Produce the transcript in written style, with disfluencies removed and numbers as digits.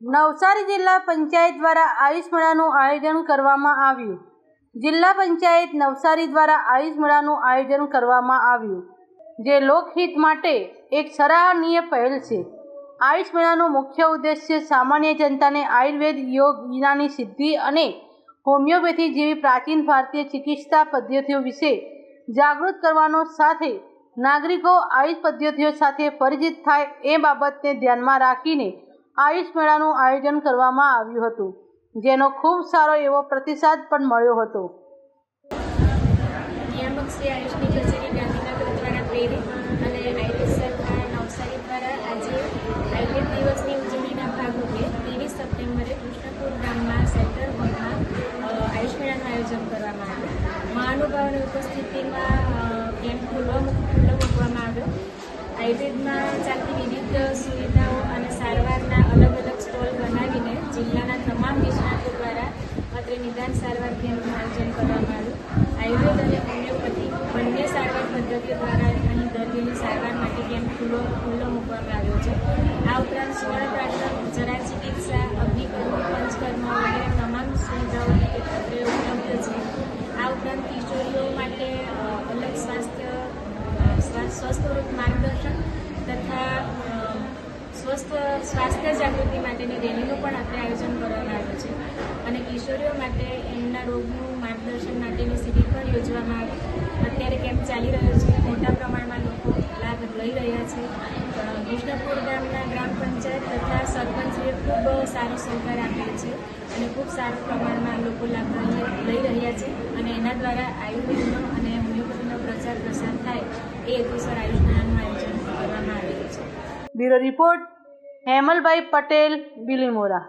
નવસારી જિલ્લા પંચાયત દ્વારા આયુષ મેળાનું આયોજન કરવામાં આવ્યું. જિલ્લા પંચાયત નવસારી દ્વારા આયુષ મેળાનું આયોજન કરવામાં આવ્યું, જે લોકહિત માટે એક સરાહનીય પહેલ છે. આયુષ મેળાનો મુખ્ય ઉદ્દેશ્ય સામાન્ય જનતાને આયુર્વેદ, યોગ, યુનાની સિદ્ધિ અને હોમિયોપેથી જેવી પ્રાચીન ભારતીય ચિકિત્સા પદ્ધતિઓ વિશે જાગૃત કરવાનો સાથે નાગરિકો આયુષ પદ્ધતિઓ સાથે પરિચિત થાય એ બાબતને ધ્યાનમાં રાખીને આયુષ મેળાનું આયોજન કરવામાં આવ્યું હતું, જેનો ખૂબ સારો એવો પ્રતિસાદ પણ મળ્યો હતો. નિયામક શ્રી આયુષની કચેરી ગાંધીનગર દ્વારા પ્રેરિત અને આયુર્વેદ સંસ્થા નવસારી દ્વારા આજે આયુર્વેદ દિવસની ઉજવણીના ભાગરૂપે 23 સપ્ટેમ્બરે કૃષ્ણપુર ગામમાં સેન્ટ્રલ હોલમાં આયુષ મેળાનું આયોજન કરવામાં આવ્યું. મહાનુભાવોની ઉપસ્થિતિમાં કેમ્પ ખુલ્લો મૂકવામાં આવ્યો. આયુર્વેદમાં ચાલતી વિવિધ સુવિધાઓ અને સારવારના અલગ અલગ સ્ટોલ બનાવીને જિલ્લાના તમામ નિષ્ણાતો દ્વારા અત્રે નિદાન સારવાર કેમ્પનું આયોજન કરવામાં આવ્યું. આયુર્વેદ અને હોમિયોપેથી બંને સારવાર પદ્ધતિઓ દ્વારા અહીં દર્દીઓની સારવાર માટે કેમ્પ ખુલ્લો મૂકવામાં આવ્યો છે. આ ઉપરાંત સુવર્ણપ્રાશન, જરા ચિકિત્સા, અગ્નિકર્મ, પંચકર્મ વગેરે તમામ સુવિધાઓ અત્રે ઉપલબ્ધ છે. આ ઉપરાંત કિશોરીઓ માટે અલગ સ્વસ્થરૂપ માર્ગદર્શન તથા સ્વાસ્થ્ય જાગૃતિ માટેની રેલીનું પણ આપણે આયોજન કરવામાં આવ્યું છે. અને કિશોરીઓ માટે એમના રોગનું માર્ગદર્શન માટેની શિબિર પણ યોજવામાં આવી. અત્યારે કેમ્પ ચાલી રહ્યો છે. મોટા પ્રમાણમાં લોકો લાભ લઈ રહ્યા છે. કૃષ્ણપુર ગામના ગ્રામ પંચાયત તથા સરપંચે ખૂબ સારો સહકાર આપ્યો છે અને ખૂબ સારા પ્રમાણમાં લોકો લાભ લઈ રહ્યા છે. અને એના દ્વારા આયુર્વેદનો અને હોમિયોપેથીનો પ્રચાર પ્રસાર થાય એ હેતુસર આયુષ મેળાનું આયોજન કરવામાં આવેલું છે. Bureau report Hemalbhai Patel, Bilimora.